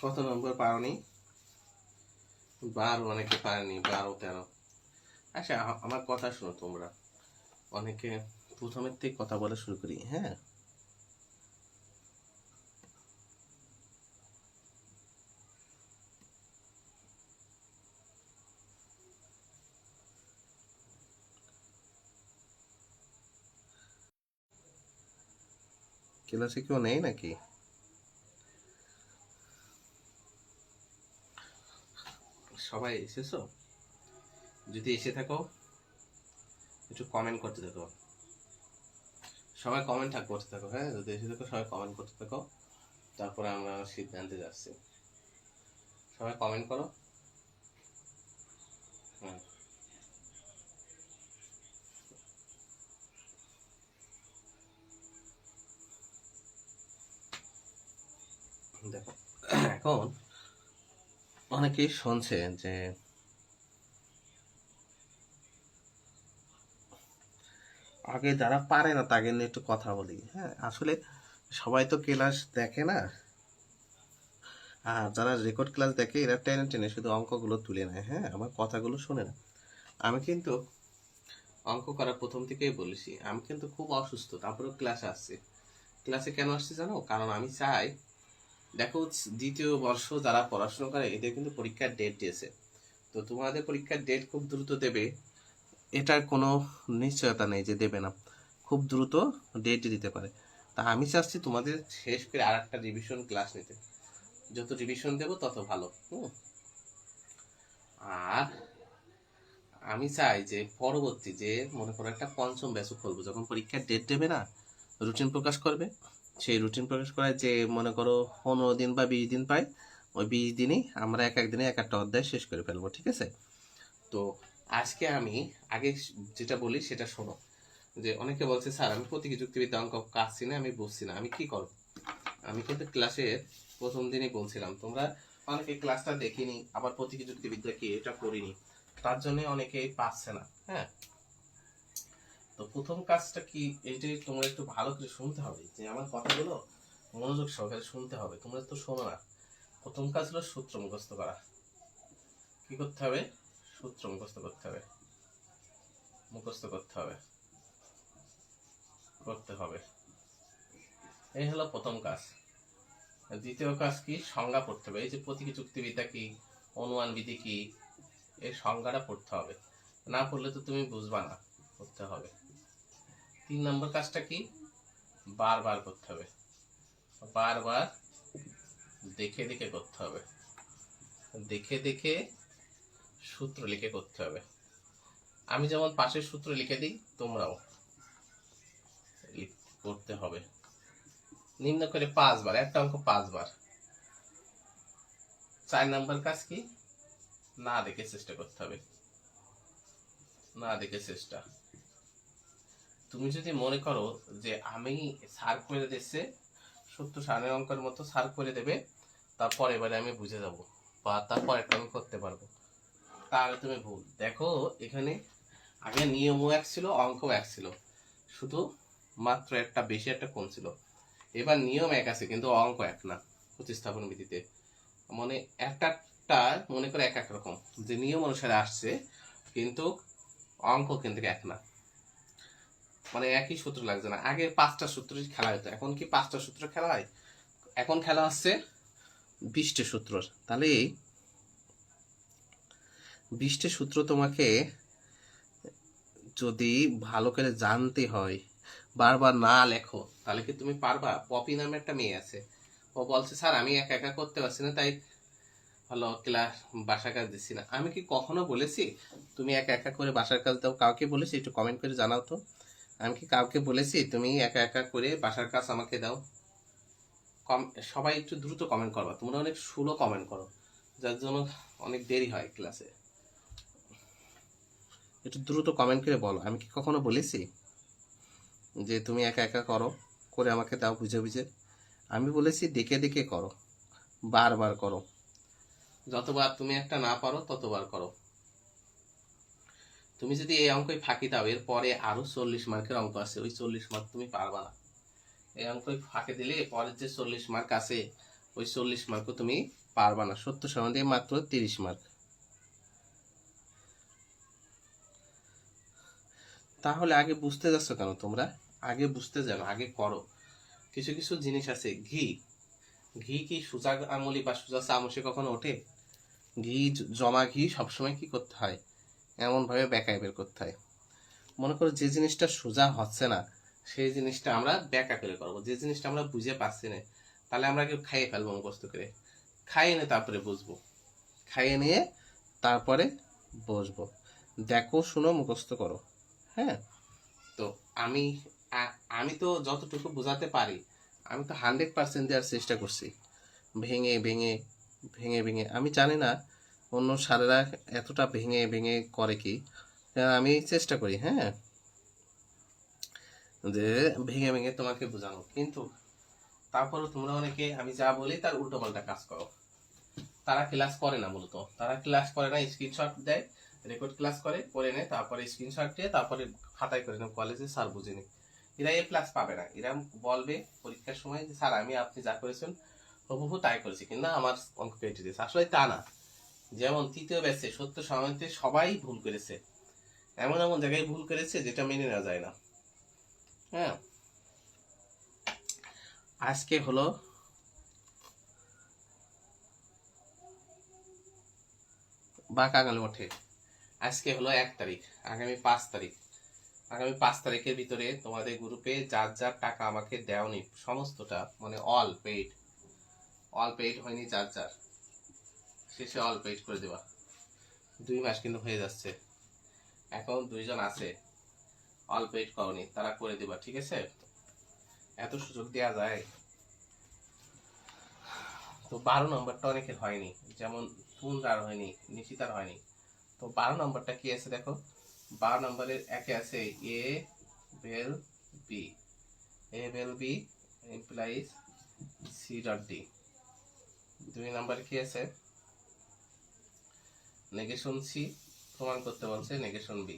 কত নম্বর পারোনি? 12, অনেকে পারেনি 12, 13। আচ্ছা, আমার কথা শোনো তোমরা। অনেকে প্রথমের থেকে কথা বলা শুরু করি, হ্যাঁ? ক্লাসে কেউ নেই নাকি? সবাই এসেছো? যদি এসে থাকো একটু কমেন্ট করতে থাকো। সবাই কমেন্ট করতে থাকো, হ্যাঁ? যদি এসে থাকো সবাই কমেন্ট করতে থাকো, তারপরে আমরা সিদ্ধান্তে যাচ্ছি। সবাই কমেন্ট করো। হ্যাঁ, দেখো, এখন অনেকেই শুনছে যে আগে যারা পারে না তাকে নিয়ে একটু কথা বলি, হ্যাঁ? আসলে সবাই তো ক্লাস দেখে না, আর যারা রেকর্ড ক্লাস দেখে এরা টেনে টেনে শুধু অঙ্কগুলো তুলে নেয়, হ্যাঁ? আমার কথাগুলো শোনে না। আমি কিন্তু অঙ্ক করার প্রথম থেকেই বলেছি, আমি কিন্তু খুব অসুস্থ, তারপরেও ক্লাসে আসছি। ক্লাসে কেন আসছি জানো? কারণ আমি চাই, দেখো, দ্বিতীয় বর্ষ যারা পড়াশোনা করে এদের কিন্তু পরীক্ষার ডেট দিয়েছে। তো তোমাদের পরীক্ষার ডেট খুব দ্রুত দেবে, এটার কোনো নিশ্চয়তা নেই যে দেবে না। খুব দ্রুত ডেট দিতে পারে। তা আমি চাচ্ছি তোমাদের শেষ করে আর একটা রিভিশন ক্লাস নিতে। যত রিভিশন দেবো তত ভালো। আর আমি চাই যে পরবর্তী যে মনে করো একটা পঞ্চম ব্যাচও খুলবো, যখন পরীক্ষার ডেট দেবে না, রুটিন প্রকাশ করবে, সেই রুটিন প্রকাশ করায় যে মনে করো 15 দিন বা 20 দিন পাই, ওই 20 দিনই আমরা এক এক দিনে এক একটা অধ্যায় শেষ করে ফেলবো, ঠিক আছে? তো আজকে আমি আগে যেটা বলি সেটা শোনো। যে অনেকে বলছে স্যার আমি প্রতীকী যুক্তিবিদ্যা অঙ্ক কাটছি না, আমি বুঝছি না, আমি কি করব? আমি কিন্তু ক্লাসের প্রথম দিনই বলছিলাম, তোমরা অনেকে ক্লাসটা দেখিনি, আবার প্রতীকী যুক্তিবিদ্যা কি এটা করিনি, তার জন্য অনেকেই পাচ্ছে না, হ্যাঁ? তো প্রথম কাজটা কি, এইটাই তোমরা একটু ভালো করে শুনতে হবে, যে আমার কথাগুলো মনোযোগ সহকারে শুনতে হবে, তোমরা তো শোনো না। প্রথম কাজ হলো সূত্র মুখস্থ করা। কি করতে হবে? সূত্র মুখস্থ করতে হবে, মুখস্থ করতে হবে, করতে হবে। এই হলো প্রথম কাজ। দ্বিতীয় কাজ কি? সংজ্ঞা পড়তে হবে। এই যে প্রতীকী যুক্তিবিদ্যা কি, অনুমান বিধি কি, এই সংজ্ঞাটা পড়তে হবে। না পড়লে তো তুমি বুঝবা না, পড়তে হবে। 3 নম্বর কাজটা কি? বারবার করতে হবে, বারবার দেখে দেখে করতে হবে, দেখে দেখে সূত্র লিখে করতে হবে। আমি যেমন পাশের সূত্র লিখে দিই, তোমরাও করতে হবে। নিম্ন করে 5 বার, একটা অঙ্ক 5 বার। 4 নম্বর কাজ কি? না দেখে চেষ্টা করতে হবে, না দেখে চেষ্টা। তুমি যদি মনে করো যে আমি সার করে দিচ্ছে, সত্য সারের অঙ্কের মতো সার করে দেবে, তারপর এবারে আমি বুঝে যাব বা তারপর একটা আমি করতে পারবো, তাহলে তুমি ভুল। দেখো, এখানে আগে নিয়মও এক ছিল, অঙ্কও এক ছিল, শুধু মাত্র একটা বেশি একটা কম ছিল। এবার নিয়ম এক আছে কিন্তু অঙ্ক এক না, প্রতিস্থাপন বিধিতে। মানে একটা মনে করে এক এক রকম, যে নিয়ম অনুসারে আসছে, কিন্তু অঙ্ক কিন্তু এক না, মানে একই সূত্র লাগছে না। আগে 5টা সূত্র খেলা হতো, এখন কি 5টা সূত্র খেলা হয়? এখন খেলা হচ্ছে 20টা সূত্র। তাহলে 20টা সূত্র তোমাকে যদি ভালো করে জানতে হয়, বারবার না লেখো, তাহলে কি তুমি পারবা? পপি নামে একটা মেয়ে আছে, ও বলছে স্যার আমি একা একা করতে পারছি না, তাই হলো ক্লাস বাসার কাজ দিচ্ছি না। আমি কি কখনো বলেছি তুমি একা একা করে বাসার কাজ দাও? কাউকে বলেছি? একটু কমেন্ট করে জানাও তো। আমি কি কাউকে বলেছি তুমি একা একা করে বাসার কাজ আমাকে দাও? কম, সবাই একটু দ্রুত কমেন্ট করবা, তোমরা অনেক স্লো কমেন্ট করো, যার জন্য অনেক দেরি হয় ক্লাসে। একটু দ্রুত কমেন্ট করে বলো, আমি কি কখনো বলেছি যে তুমি একা একা করো, করে আমাকে দাও বুঝে বুঝে? আমি বলেছি দেখে দেখে করো, বারবার করো, যতবার তুমি একটা না পারো ততবার করো। তুমি যদি এই অঙ্কই ফাঁকি দাও, এর পরে আরো 40 মার্কের অঙ্ক আছে, ওই 40 মার্ক তুমি পারবা না। এই অঙ্কই ফাঁকি দিলে পরের যে 40 মার্ক আছে, ওই 40 মার্কও তুমি পারবা না, 70 সমাধান মাত্র 30 মার্ক। তাহলে আগে বুঝতে যাচ্ছ কেন তোমরা? আগে বুঝতে যাও, আগে করো। কিছু কিছু জিনিস আছে, ঘি ঘি কি সোজা আঙুলি বা সোজা চামচে কখনো ওঠে? ঘি জমা ঘি সবসময় কি করতে হয়, এমনভাবে বেঁকায় বের করতে হয়। মনে করো যে জিনিসটা সোজা হচ্ছে না, সেই জিনিসটা আমরা ব্যাকা করে করবো। যে জিনিসটা আমরা বুঝে পাচ্ছি না, তাহলে আমরা কেউ খাইয়ে ফেলবো মুখস্থ করে। খাইয়ে নিয়ে তারপরে বুঝবো, খাইয়ে নিয়ে তারপরে বসবো। দেখো, শুনো, মুখস্থ করো। হ্যাঁ, তো আমি আমি তো যতটুকু বোঝাতে পারি, আমি তো 100% দেওয়ার চেষ্টা করছি, ভেঙে ভেঙে ভেঙে ভেঙে। আমি জানি না অন্য স্যারেরা এতটা ভেঙে ভেঙে করে কি, আমি চেষ্টা করি, হ্যাঁ, যে ভেঙে ভেঙে তোমাকে বোঝানো। কিন্তু তারপরও তোমরা অনেকে আমি যা বলি তার উল্টো পাল্টা কাজ করো। তারা ক্লাস করে না, মূলত তারা ক্লাস করে না, স্ক্রিনশট দেয়, রেকর্ড ক্লাস করে নেয়, তারপরে স্ক্রিনশট দিয়ে তারপরে খাতায় করে নেয়, কলেজে স্যার বুঝেনি। এরা এ প্লাস পাবে না। এরা বলবে পরীক্ষার সময় যে স্যার আমি আপনি যা করেছেন হুবহু তাই করেছি, কিন্তু আমার অঙ্ক কেটে দিয়েছে। আসলে তা না। যেমন তৃতীয় ব্যাচে সত্য সমাজে সবাই ভুল করেছে, এমন এমন জায়গায় ভুল করেছে যেটা মেনে নেওয়া যায় না। হ্যাঁ, আজকে হলো বা কাঙাল ওঠে, আজকে হলো 1 তারিখ, আগামী 5 তারিখ। আগামী 5 তারিখের ভিতরে তোমাদের গ্রুপে যার যার টাকা আমাকে দেওনি সমস্তটা, মানে অল পেইড হয়নি, যার যার শেষে অল পেইড করে দেবা। 2 মাস কিন্তু হয়ে যাচ্ছে, এখন 2জন আছে অল পেইড করনি, তারা করে দেবা, ঠিক আছে? এত সুযোগ দেওয়া যায়? তো 12 নম্বরটা অনেকের হয়নি, যেমন তুনরার হয়নি, নিশিতার হয়নি। তো 12 নম্বরটা কি আছে দেখো। 12 নম্বরের একে আছে A vel B, A vel B implies C dot D. 2 নম্বরে কি আছে, নেগেশন সি প্রমাণ করতে বলছে নেগেশন বি।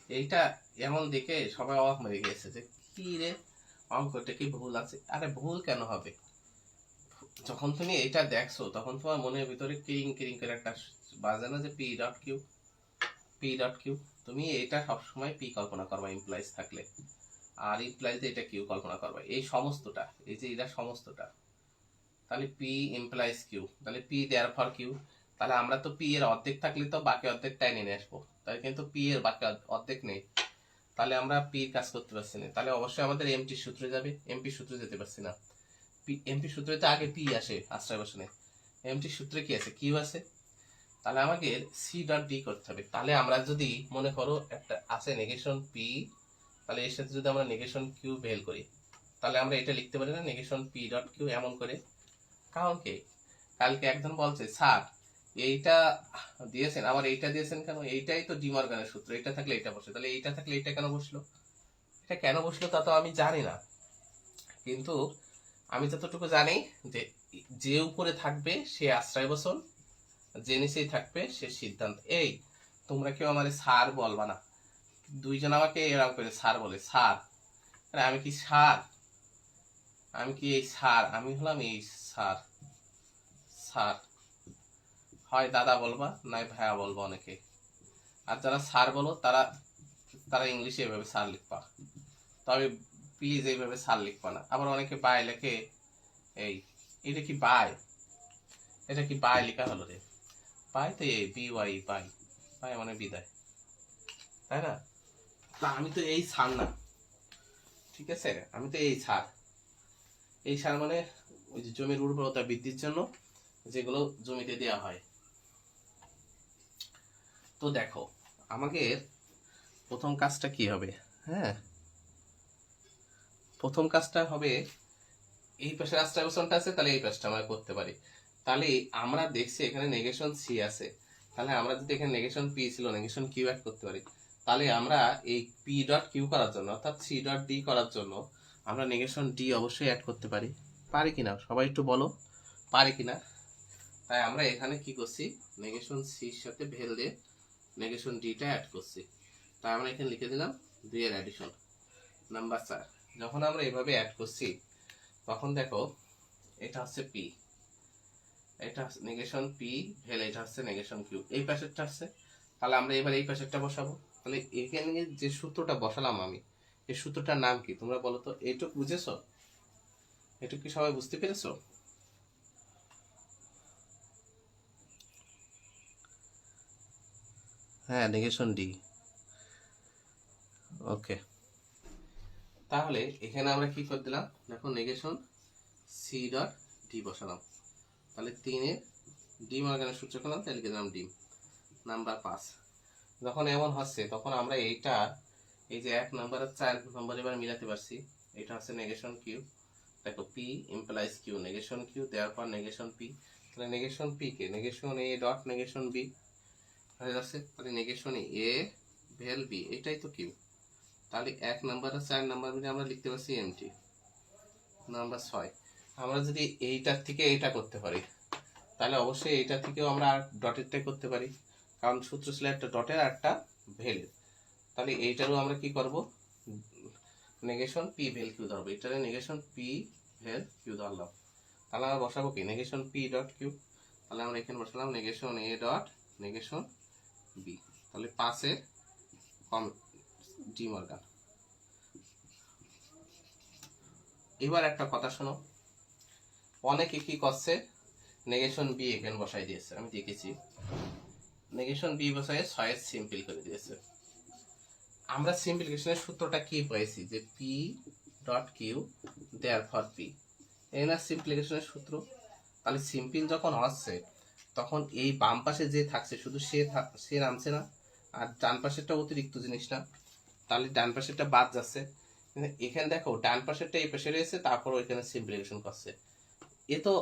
এইটা এমন দেখে সবাই অবাক মেরে গিয়েছে যে কি রে, অঙ্কটা কি ভুল আছে? আরে ভুল কেন হবে? যখন তুমি এটা দেখছো তখন তোমার মনের ভিতরে কিরিং কিরিং করে একটা বাজে না, যে P dot Q, P dot Q. তুমি এটা সবসময় পি কল্পনা করবা ইমপ্লাইজ থাকলে, আর ইমপ্লাইজ এটা কিউ কল্পনা করবা। এই সমস্তটা, এই যে এটা সমস্তটা, তাহলে পি ইমপ্লাইজ কিউ, তাহলে পি দেয়ার ফর কিউ। তাহলে আমরা তো পি এর অর্ধেক থাকলে তো বাকি অর্ধেকটাই নিয়ে আসবো, তাই কিন্তু পি এর বাকি অর্ধেক নেই, তাহলে আমরা পি কাজ করতে পারছি না। তাহলে অবশ্যই আমাদের এমটি সূত্রে যাবে, এমপি সূত্রে যেতে পারছি না। এমপি সূত্রে তো আগে পি আসে আশ্রয় বসনে, এমটি সূত্রে কি আছে, কিউ আছে। তাহলে আমাকে সি ডট ডি করতে হবে। তাহলে আমরা যদি মনে করো একটা আছে নেগেশন পি, তাহলে এর সাথে যদি আমরা নেগেশন কিউ বের করি, তাহলে আমরা এটা লিখতে পারি না নেগেশন পি ডট কিউ এমন করে। কারণ কি, কালকে একজন বলছে স্যার এইটা দিয়েছেন, আবার এইটা দিয়েছেন কেন? এইটাই তো ডিমর্গানের সূত্র, এটা থাকলে এটা বসে, তাহলে এইটা থাকলে এটা কেন বসলো? এটা কেন বসলো তা তো আমি জানি না, কিন্তু আমি যতটুকু জানি যে যে উপরে থাকবে সে আশ্রয় বসন, যে নিচেই থাকবে সে সিদ্ধান্ত। এই তোমরা কেউ আমার স্যার বলবা না। 2জন আমাকে এরকম করে স্যার বলে, স্যার। আরে আমি কি স্যার? আমি কি এই স্যার? আমি হলাম এই স্যার। স্যার হয় দাদা বলবা, নয় ভাইয়া বলবা অনেকে। আর যারা স্যার বলো তারা তারা ইংলিশে এভাবে স্যার লিখবা, তবে প্লিজ এইভাবে স্যার লিখবা না। আবার অনেকে বাই লেখে, এই এটা কি বাই? এটা কি বাই লেখা হলো রে? বাই তো এই বি ওয়াই, বাই, বাই মানে বিদায়, তাই না? তা আমি তো এই স্যার না, ঠিক আছে? আমি তো এই স্যার। এই সার মানে ওই যে জমির উর্বরতা বৃদ্ধির জন্য যেগুলো জমিতে দেওয়া হয়। তো দেখো, আমাকে প্রথম কাজটা কি হবে? হ্যাঁ, প্রথম কাজটা হবে, এই পাশে আশ্রয়বচনটা আছে, তাহলে এই পাশটা আমরা করতে পারি। তাহলে আমরা দেখছি এখানে নেগেশন সি আছে, তাহলে আমরা যদি এখানে নেগেশন পি ছিল নেগেশন কিউ অ্যাড করতে পারি, তাহলে আমরা এই পি ডট কিউ করার জন্য অর্থাৎ সি ডট ডি করার জন্য আমরা নেগেশন ডি অবশ্যই অ্যাড করতে পারি। পারি কিনা সবাই একটু বলো, পারি কিনা? তাই আমরা এখানে কি করছি, নেগেশন সির সাথে ভেল দিয়ে নেগেশন ডিটা অ্যাড করছি। তাই আমরা এখানে লিখে দিলাম 2 এর অ্যাডিশন নাম্বার 4। যখন আমরা এভাবে অ্যাড করছি তখন দেখো এটা হচ্ছে পি, এটা নেগেশন পি ভেল, এটা হচ্ছে নেগেশন কিউ, এই পাশেরটা আসছে। তাহলে আমরা এবার এই পাশেরটা বসাবো। তাহলে এখানে যে সূত্রটা বসালাম আমি, এই সূত্রটার নাম কি তোমরা বলো তো? এইটুক বুঝেছো? এটুক কি সবাই বুঝতে পেরেছো? হ্যাঁ, নেগেশন ডি। ওকে, তাহলে এখানে আমরা কি করে দিলাম দেখো, নেগেশন সি ডট ডি বসালাম। তাহলে 3-এর ডি মর্গানের সূত্র করলাম, তাহলে লিখে দিলাম ডি নাম্বার 5। যখন এমন হচ্ছে তখন আমরা এইটা, এই যে 1 নাম্বার আর 4 নাম্বার এবার মিলাতে পারছি। এটা হচ্ছে নেগেশন কিউ, দেখো P implies Q, negation Q দেওয়ার পর নেগেশন পি। তাহলে নেগেশন পি কে negation A dot negation B হয়ে যাচ্ছে। তাহলে নেগেশন এ ভেল বি, এটাই তো কিউ। তাহলে 1 নাম্বার আর 4 নাম্বার মিলে আমরা লিখতে পারছি এমটি। নাম্বার 6, আমরা যদি এইটার থেকে এইটা করতে পারি, তাহলে অবশ্যই এইটার থেকেও আমরা ডটেরটাই করতে পারি, কারণ সূত্র ছিল একটা ডটের আর একটা ভেলের। তাহলে এইটারও আমরা কি করব, নেগেশন পি ভেল কিউ ধরবো। এটারে নেগেশন পি ভেল কিউ ধরলাম। তাহলে আমরা বসাবো কি, নেগেশন পি ডট কিউ। তাহলে আমরা এখানে বসালাম negation A dot negation B. তাহলে 5-এর কম ডি মর্গান। এবার একটা কথা শোনো, অনেকে কি করছে, নেগেশন বি এখানে বসাই দিয়েছে, আমি দেখেছি নেগেশন বি বসায় 6 সিম্পল করে দিয়েছে। আমরা সিম্পলিফিকেশনের সূত্রটা কি পেয়েছি, যে P dot Q therefore P, এই না সিম্পলিফিকেশনের সূত্র। তাহলে সিম্পল যখন আসছে তখন এই বাম পাশে যে থাকছে শুধু সে নামছে না, আর ডান পাশেরটা অতিরিক্ত জিনিস না, তাহলে ডান পাশেরটা বাদ যাচ্ছে। এখানে দেখো ডান পাশেরটা এই পাশে রয়েছে, তারপর ওইখানে সিম্পলিফিকেশন করছে। এ তো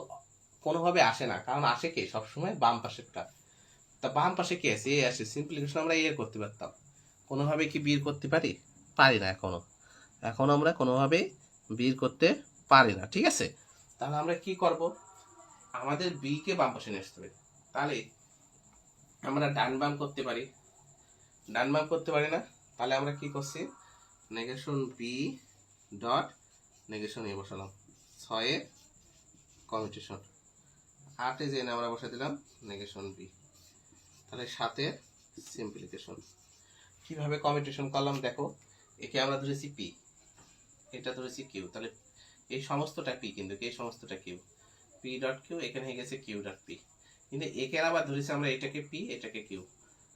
কোনোভাবে আসে না, কারণ আসে কে সবসময় বাম পাশেরটা। তা বাম পাশে কে আছে, এ আসে, সিম্পলিফিকেশন আমরা এ করতে পারতাম, কোনোভাবে কি বের করতে পারি? পারি না এখন আমরা কোনোভাবে বের করতে পারি না, ঠিক আছে। তাহলে আমরা কি করব, আমাদের বি কে বাম পাশে নিয়ে আসতে হবে। তাহলে আমরা ডান বাম করতে পারি, ডান বাম করতে পারি না। তাহলে আমরা কি করছি, নেগেশন বি ডট নেগেশন এ বসালাম, 6-এর কমিউটেশন, 8-এ যে আমরা বসে দিলাম নেগেশন বি। তাহলে 7-এর সিম্পলিফিকেশন। কিভাবে কমিউটেশন করলাম দেখো, একে আমরা ধরেছি পি, এটা ধরেছি কিউ, তাহলে এই সমস্তটা পি, কিন্তু এই সমস্তটা কিউ, পি ডট কিউ এখানে হয়ে গেছে কিউ ডট পি। কিন্তু একে আবার ধরেছি আমরা এটাকে পি এটাকে কিউ,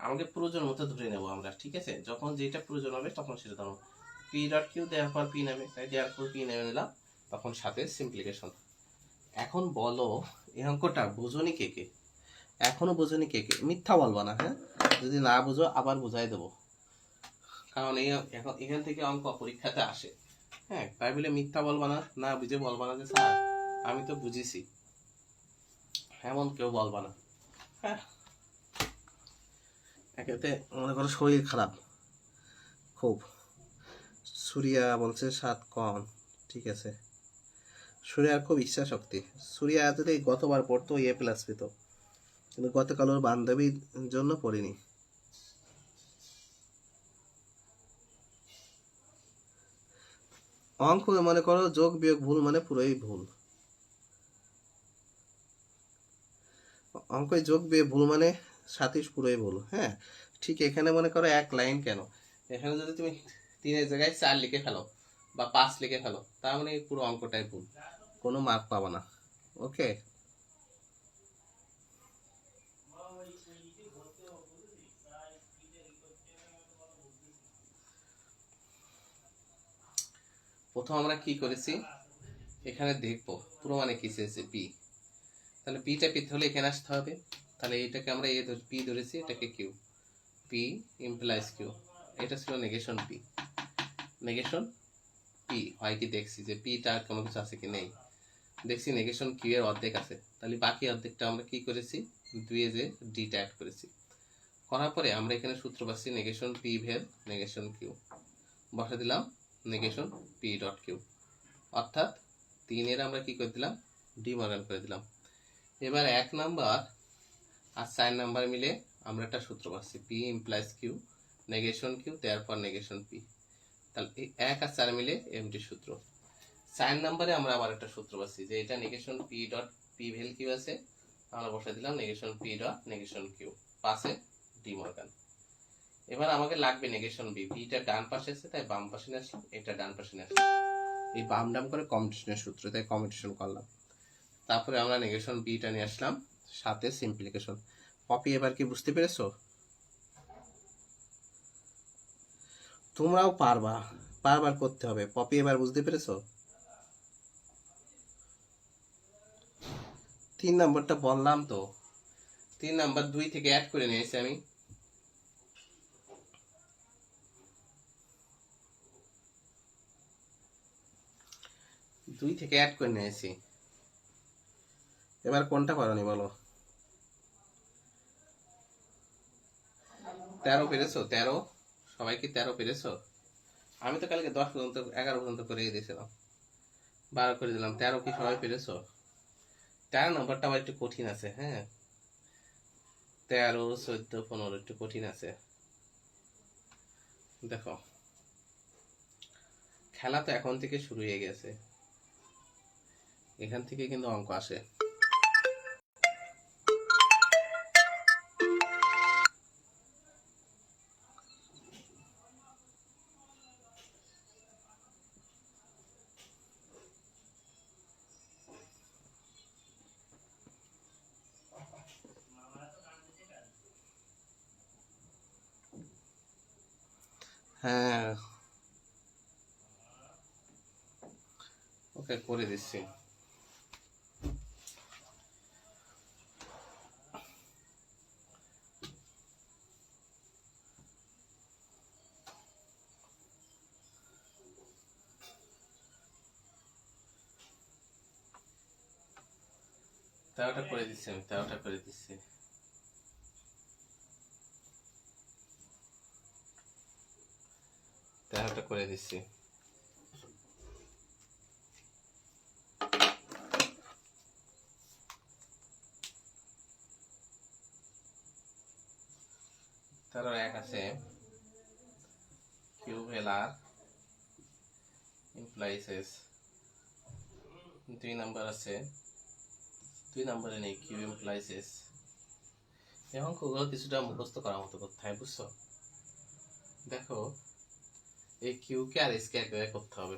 আমাকে প্রয়োজন মতো ধরে নেবো আমরা, ঠিক আছে। যখন যেটা প্রয়োজন হবে তখন সেটা ধরো, পি ডট কিউ দেওয়ার পর পি নেবে, তাই দেওয়ার পর পি নেমে নিলাম, তখন সাথে সিম্পলিফিকেশন। এখন বলো এই অঙ্কটা বোঝনি কে কে? এখনো বোঝনি কে কে? মিথ্যা বলবা না, হ্যাঁ? যদি না বুঝো আবার বুঝাই দেবো, কারণ এই এখন এখান থেকে অঙ্ক পরীক্ষাতে আসে। হ্যাঁ, তাই বলে মিথ্যা বলবা না, না বুঝে বলবা না যে স্যার আমি তো বুঝেছি, এমন কেউ বলবা না। হ্যাঁ, একেতে মনে করো শরীর খারাপ খুব, সুরিয়া বলছে 7 কম, ঠিক আছে, সুরিয়ার খুব ইচ্ছা শক্তি, সুরিয়া যদি গতবার পড়তো এ প্লাস পেত, কিন্তু গতকাল ওর বান্ধবীর জন্য পড়িনি। অঙ্ক মনে করো যোগ বিয়োগ ভুল মানে পুরোই ভুল, অঙ্কে যোগ বিয়োগ ভুল মানে 27 পুরোই ভুল। হ্যাঁ, ঠিক এখানে মনে করো এক লাইন কেন, এখানে যদি তুমি 3-এর জায়গায় 4 লিখে ফেলো বা 5 লিখে ফেলো, তার মানে পুরো অঙ্কটাই ভুল, কোনো মার্ক পাবা না। ওকে, প্রথম আমরা কি করেছি, এখানে দেখবো পুরো মানে কি চেয়েছে পি, তাহলে পিটা পেতে হলে এখানে আসতে হবে। তাহলে এটাকে আমরা এ পি ধরেছি, এটাকে কিউ, পি ইমপ্লাইজ কিউ, এটা ছিল নেগেশন পি। নেগেশন পি হয় কি দেখছি যে পিটা কোনো কিছু আছে কি নেই, দেখছি নেগেশন কিউ এর অর্ধেক আছে, তাহলে বাকি অর্ধেকটা আমরা কি করেছি, 2-এ যে ডিটা অ্যাড করেছি, করার পরে আমরা এখানে সূত্র পাচ্ছি negation P vel negation Q, বসে দিলাম নেগেশন পি ডট কিউ, অর্থাৎ 3-এর আমরা কি করে দিলাম, ডিমর্গান করে দিলাম। এবার 1 নাম্বার আর 4 নাম্বার মিলে আমরা একটা সূত্র পাচ্ছি, P implies Q negation Q দেয়ার পর নেগেশন পি। তাহলে এই 1 আর 4 মিলে এমটি সূত্র। 4 নাম্বারে আমরা আবার একটা সূত্র পাচ্ছি যে এটা negation P dot P vel Q আছে, আমরা বসাই দিলাম negation P dot negation Q, পাশে ডি মর্গান। এবার আমাকে লাগবে নেগেশন বি, বিটা ডান পাশে আছে তাই বাম পাশে নিয়ে আসলাম, এটা ডান পাশে নিয়ে আসলাম। এই বাম ডাম করে কমিউটেশনের সূত্র, তাই কমিউটেশন করলাম। তারপরে আমরা নেগেশন বিটা নিয়ে আসলাম, সাথে সিম্পলিফিকেশন। পপি এবার কি বুঝতে পেরেছো? তোমরাও পারবা, বারবার করতে হবে। পপি এবার বুঝতে পেরেছো? 3 নম্বরটা বললাম তো, 3 নাম্বার 2 থেকে অ্যাড করে নিয়েছি আমি। দুই থেকে অ্যাড করে নিয়েছি। এবার কোনটা করনি বলো? 13 পেরেছো? 13 সবাই কি 13 পেরেছো? আমি তো কালকে 10 পর্যন্ত 11 পর্যন্ত করে দিয়েছিলাম, 12 করে দিলাম। 13 কি সবাই পেরেছো? 13 নম্বরটা আবার একটু কঠিন আছে। হ্যাঁ, 13, 14, 15 একটু কঠিন আছে। দেখো, খেলা তো এখন থেকে শুরু হয়ে গেছে, এখান থেকে কিন্তু অঙ্ক আসে। হ্যাঁ, ওকে করে দিচ্ছি। তেরোটা করে দিচ্ছি আমি, 13টা করে দিচ্ছি। তেরোটা করে দিচ্ছি। তার এক আছে কিউবেল আর ইমপ্লাইজ এস। 2 নাম্বার আছে, 2 নাম্বারে নেই কিউ ইমপ্লাইজ এস। এই অঙ্কগুলো কিছুটা মুখস্থ করার মতো করতে হয়, বুঝছো? দেখো, এই কিউকে আর এসকে একভাবে করতে হবে।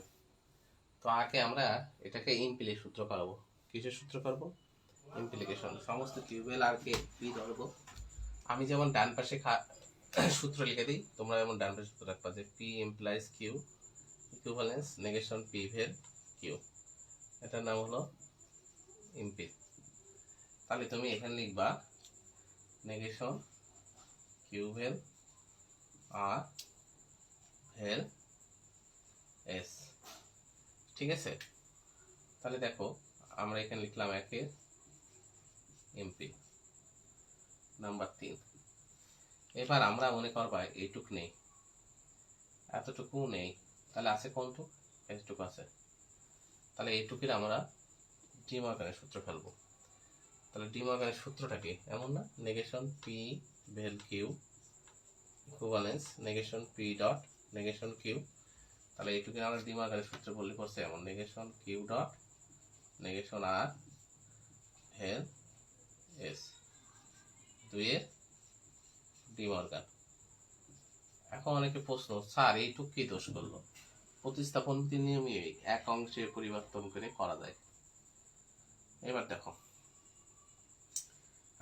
তো আগে আমরা এটাকে ইমপ্লি সূত্র করাবো। কিসের সূত্র করবো? ইমপ্লিকেশন। সমস্ত কিউবেল আর কে পি ধরবো। আমি যেমন ডান পাশে সূত্র লিখে দিই, তোমরা যেমন ডান পাশে সূত্র রাখবা যে P implies Q equivalence negation P vel Q. এটার নাম হলো ইমপি। তাহলে তুমি এখানে লিখবা negation Q vel R vel S. ঠিক আছে? তাহলে দেখো, আমরা এখানে লিখলাম একের এমপি, নাম্বার 3। এবার আমরা মনে করবা এইটুক নেই, এতটুকু নেই, তাহলে আছে কোনটুক? এইটুকু আছে। তাহলে এইটুকুর আমরা ডি মর্গানের সূত্র ফেলবো। তাহলে ডি মর্গানের সূত্রটা কি? এমন না, negation P vel Q equivalence negation P dot negation Q. তাহলে এইটুকু আমরা ডি মর্গানের সূত্র বললে পড়ছে এমন, negation Q dot negation R vel S, 2 De Morgan. এখন অনেকে প্রশ্ন, স্যার এইটুক কি দোষ করলো? প্রতিস্থাপন নিয়মে এক অংশে পরিবর্তন করে করা যায়। এবার দেখো,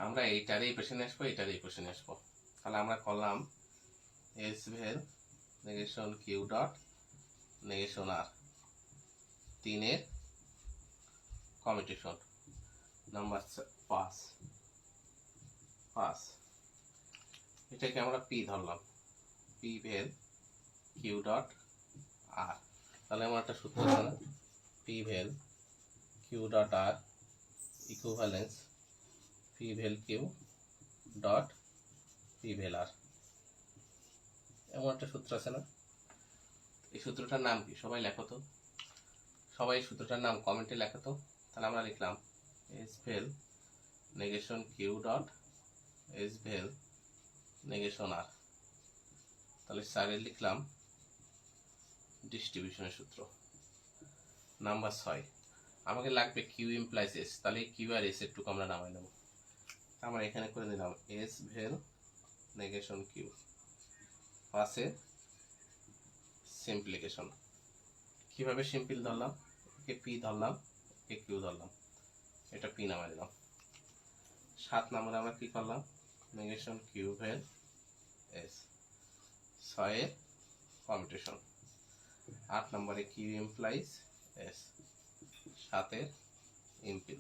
আমরা এইটারই পেছনে আসবো, এইটারই পেছনে আসবো। তাহলে আমরা করলাম S vel negation Q dot negation R, 3 commutation, number 5। এটাকে আমরা পি ধরলাম, P vel Q dot R. তাহলে আমার একটা সূত্র আছে না, P vel Q dot R equivalence P vel Q dot P vel R. এমন একটা সূত্র আছে না? এই সূত্রটার নাম কি সবাই লেখো তো, সবাই সূত্রটার নাম কমেন্টে লেখো তো। তাহলে আমরা লিখলাম S vel negation Q dot S vel negation R. তাহলে স্যারের লিখলাম ডিস্ট্রিবিউশনের সূত্র। নাম্বার 6, আমাকে লাগবে কিউ ইমপ্লাইজ এস। তাহলে কিউ আর এস এর টুকু আমরা নামাই নেব। আমরা এখানে করে নিলাম এস ভেল নেগেশন কিউ, পাশে সিম্পলিফিকেশন। কিভাবে সিম্পল ধরলাম, একে পি ধরলাম, একে কিউ ধরলাম, এটা পি নামে দিলাম। 7 নম্বরে আমরা কি করলাম, নেগেশন কিউ ভেল এস, 6 কমিউটেশন। 8 নম্বরে কিউ ইমপ্লাইজ এস, 7 ইম্পিল।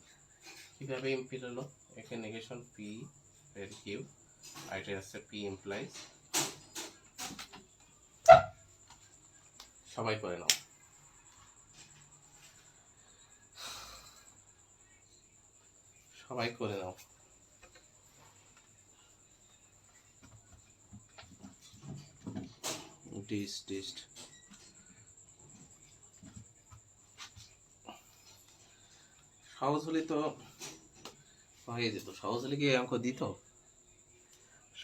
কিভাবে ইম্পিল হলো, একে নেগেশন পি ভেল কিউ, আর এটা হচ্ছে পি ইমপ্লাইজ। সবাই করে নাও, সবাই করে নাও। ডিস্ট সহজ হলে তো হয়ে যেত। সহজ হলে কি অঙ্ক দিত?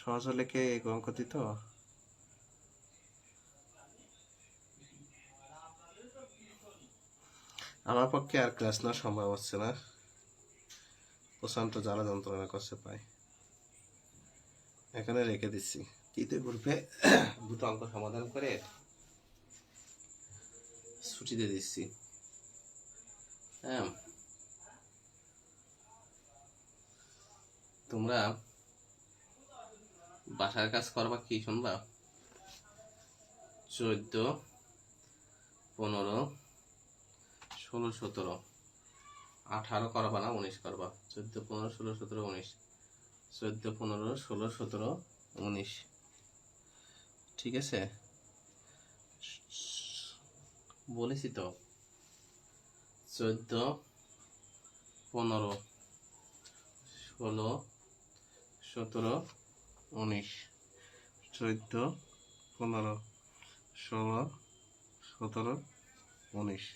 সহজ হলে কে অঙ্ক দিত? আমার পক্ষে আর ক্লাস নেওয়া সম্ভব হচ্ছে না, প্রশান্ত জ্বালা যন্ত্রণা করছে পায়। এখানে রেখে দিচ্ছি, কিতে গ্রুপে দুটো অঙ্ক সমাধান করে ছুটি দিয়ে দিচ্ছি। হ্যাঁ, তোমরা বাসার কাজ করবা কি শুনবা? 14, 15, 16, 17, 18 করবা না, 19 করবা। 14, 15, 16, 17, 19, 14, 15, 16, 17, 19। ঠিক আছে, বলেছি তো 14, 15, 16, 17, 19, 14, 15, 16, 17, 19।